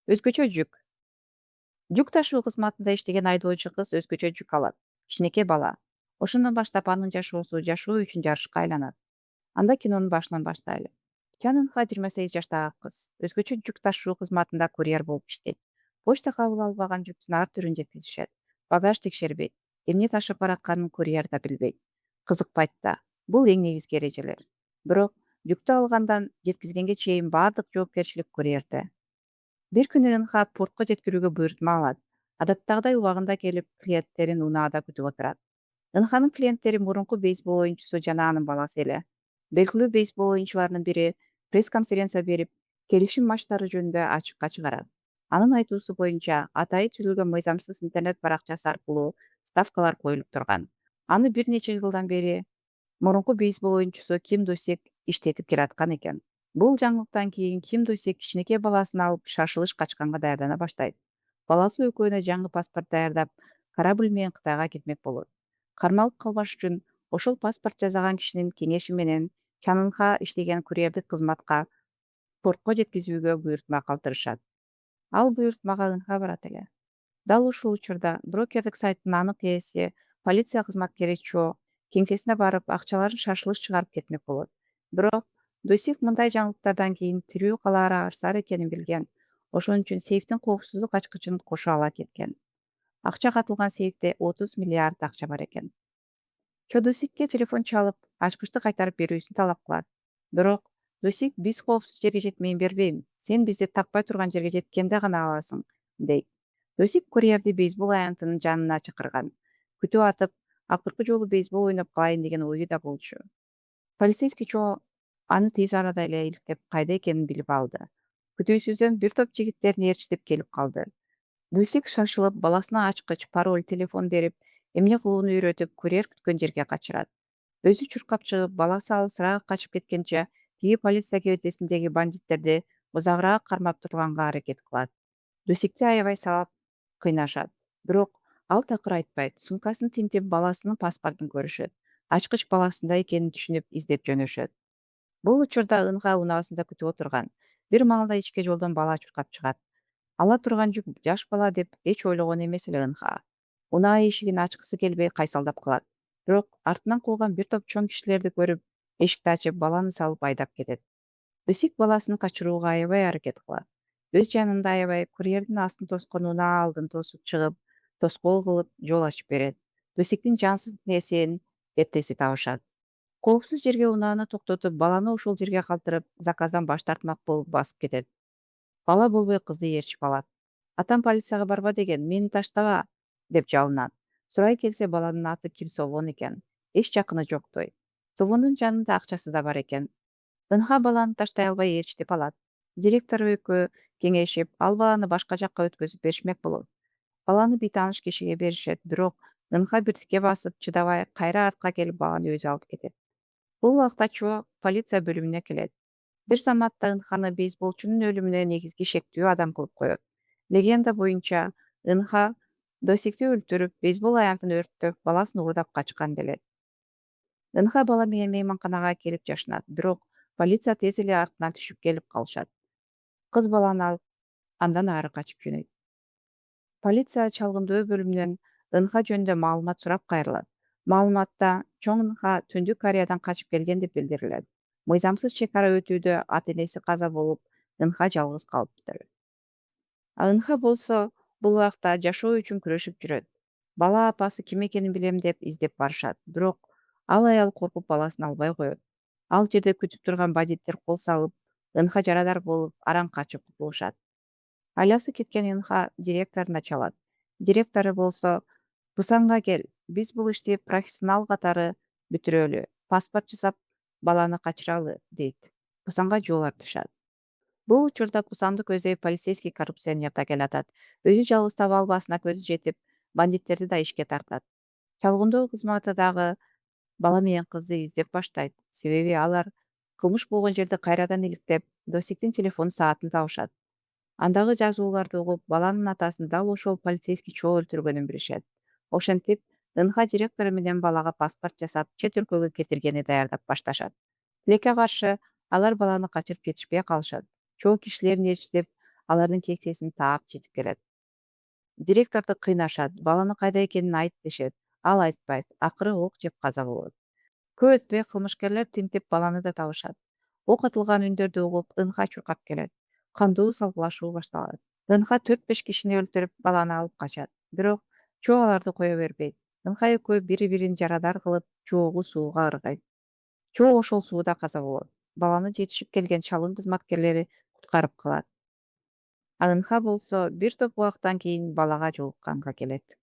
Өзгөчө жүк. Жүк ташуу кызматында иштеген айдоочу кыз өзгөчө жүк алат. Кичинекей бала. Ошондон баштап анын жашоосу жашоо үчүн жарышка айланат. Анда кинонун башынан баштайлы. Чанынха 28 жаштагы кыз. Өзгөчө жүк ташуу кызматында курьер болуп иштейт. Почта кабыл албаган жүктүн ар түрүн жеткизишет. Багаж текшербейт. Эмне ташып баратканын курьер да билбейт. Кызыкпайт да. Бул эң негизги эрежелер. Бирок жүктү алгандан жеткизгенге чейин баардык жоопкерчилик курьерде. Бир күнү НХ портко жеткирүүгө буйртма алат. Адаттагыдай убагында келип, клиенттерин унаада күтүп отурат. НХнын клиенттери мурунку бейсбол оюнчусу жана анын баласы эле. Белгилүү бейсбол оюнчуларынын бири пресс-конференция берип, келишим матчтары жөнүндө ачыкка чыгарат. Анын айтуусу боюнча, атайы түзүлгөн мыйзамсыз интернет баракчасы аркылуу ставкалар коюлуп турган. Аны бир нече жылдан бери мурунку бейсбол оюнчусу Ким Досек иштетип келаткан экен. Бул жаңылыктан кийин Ким Досек кичинекей баласын алып шашылыш качканга даярдана баштайт. Баласы экөөнө жаңы паспорт даярдап, корабль менен Кытайга кетмек болот. Кармалып калбаш үчүн ошол паспорт жасаган кишинин кеңеши менен Чанынха иштеген курьердик кызматка портко жеткизүүгө буйртма калтырышат. Ал буйртмага НХ барат эле. Дал ушул учурда брокердик сайттын анын ээси полиция кызматкери Чо кеңсесине барып, акчаларын шашылыш чыгарып кетмек болот. Бирок Досик мындай жаңылыктардан кийин тирүү калаары арсар экенин билген. Ошон үчүн сейфтин коопсуздук ачкычын кошо ала кеткен. Акча катылган сейфте 30 миллиард акча бар экен. Чо Досикке телефон чалып, ачкычты кайтарып берүүсүн талап кылат. Бирок Досик биз коопсуз жерге жетмейин бербейм. Сен бизди таппай турган жерге жеткенде гана аласың, дейт. Досик курьерди бейсбол аянтынын жанына чакырган. Күтүп атып, акыркы жолу бейсбол ойноп калайын деген ою да болчу. Полицейский Чо аны тез арада эле иликтеп, кайда экенин билип алды. Күтүүсүздөн бир топ жигиттерин ээрчитип келип калды. Досик шашылып, баласына ачкыч, пароль, телефон берип, эмне кылууну үйрөтүп, курьер күткөн жерге качырат. Өзү чуркап чыгып, баласы алысыраак качып кеткенче, тиги полиция кебетесиндеги бандиттерди узагыраак кармап турганга аракет кылат. Досикти аябай сабап кыйнашат. Бирок ал такыр айтпайт. Сумкасын тинтип, баласынын паспортун көрүшөт. Ачкыч баласында экенин түшүнүп, издеп жөнөшөт. Бул учурда НХ унаасында күтүп отурган. Бир маалда ичке жолдон бала чуркап чыгат. Ала турган жүк жаш бала деп эч ойлогон эмес эле НХ. Унаа эшигин ачкысы келбей кайсалдап калат. Бирок артынан кууган бир топ чоң кишилерди көрүп, эшикти ачып, баланы салып айдап кетет. Досик баласын качырууга аябай аракет кылат. Өз жанында аябай курьердин астын тоскон унаа алдын тосуп чыгып, тоскоол кылып жол ачып берет. Досиктин жансыз нерсени эртеси табышат. Коопсуз жерге унааны токтотуп, баланы ошол жерге калтырып, заказдан баш тартмак болуп басып кетет. Бала болбой кызды ээрчип алат. Атам полицияга барба деген, мени таштаба, деп жалынат. Сурай келсе баланын аты Ким Совон экен. Эч жакыны жоктой. Совондун жанында акчасы да бар экен. НХ баланы таштай албай ээрчитип алат. Директор экөө кеңешип, ал баланы башка жакка өткөзүп беришмек болот. Баланы бейтааныш кишиге беришет, бирок НХ биртикке басып, чыдабай, кайра артка келип баланы өзү алып кетет. Бул убакта Чо полиция бөлүмүнө келет. Бир заматта НХны бейсболчунун өлүмүнө негизги шектүү адам кылып коет. Легенда боюнча, НХ Досикти өлтүрүп, бейсбол аянтын өрттөп, баласын уурдап качкан делет. НХ бала менен мейманканага келип жашынат, бирок полиция тез эле артынан түшүп келип калышат. Кыз баланы алып, андан ары качып жөнөйт. Полиция чалгындоо бөлүмүнөн НХ жөнүндө маалымат сурап кайрылат. Маалыматта чоң НХ Түндүк Кореядан качып келген деп билдирилет. Мыйзамсыз чек ара өтүүдө ата-энеси каза болуп, НХ жалгыз калыптыр. НХ болсо бул убакта жашоо үчүн күрөшүп жүрөт. Бала апасы ким экенин билем деп издеп барышат. Бирок ал аял коркуп баласын албай коет. Ал жерде күтүп турган бандиттер кол салып, НХ жарадар болуп, аран качып кутулушат. Айласы кеткен НХ директоруна чалат. Директору болсо, Пусанга кел, биз бул ишти профессионал катары бүтүрөлү, паспорт жасап, баланы качыралы, дейт. Пусанга жол артышат. Бул учурда Пусанды көздөй полицейский коррупционер да келатат. Өзү жалгыз таба албасына көзү жетип, бандиттерди да ишке тартат. Чалгындоо кызматы дагы бала менен кызды издеп баштайт. Себеби алар кылмыш болгон жерди кайрадан иликтеп, Досиктин телефон саатын табышат. Андагы жазууларды угуп, баланын атасын дал ошол полицейский Чо өлтүргөнүн билишет. Ошентип, НХ директору менен балага паспорт жасап, чет өлкөгө кетиргени даярдап башташат. Тилекке каршы алар баланы качырып кетишпей калышат. Чо кишилерин ээрчитип, алардын кеңсесине так жетип келет. Директорду кыйнашат, баланы кайда экенин айт дешет, ал айтпайт, акыры ок жеп каза болот. Көп өтпөй кылмышкерлер тинтип баланы да табышат. Ок атылган үндөрдү угуп ынха чуркап келет. Кандуу салгылашуу башталат. Ынха 4-5 кишини өлтүрүп баланы алып качат. Бирок Чоо аларды кое бербейт. Ынха экөө бири-бирин жарадар кылып Чоогу сууга ыргайт. Чоо ошол сууда каза болот. Баланы жетишип келген чалын кызматкерлери куткарып калат. А Ынха болсо бир топ убакыттан кийин балага жолукканга келет.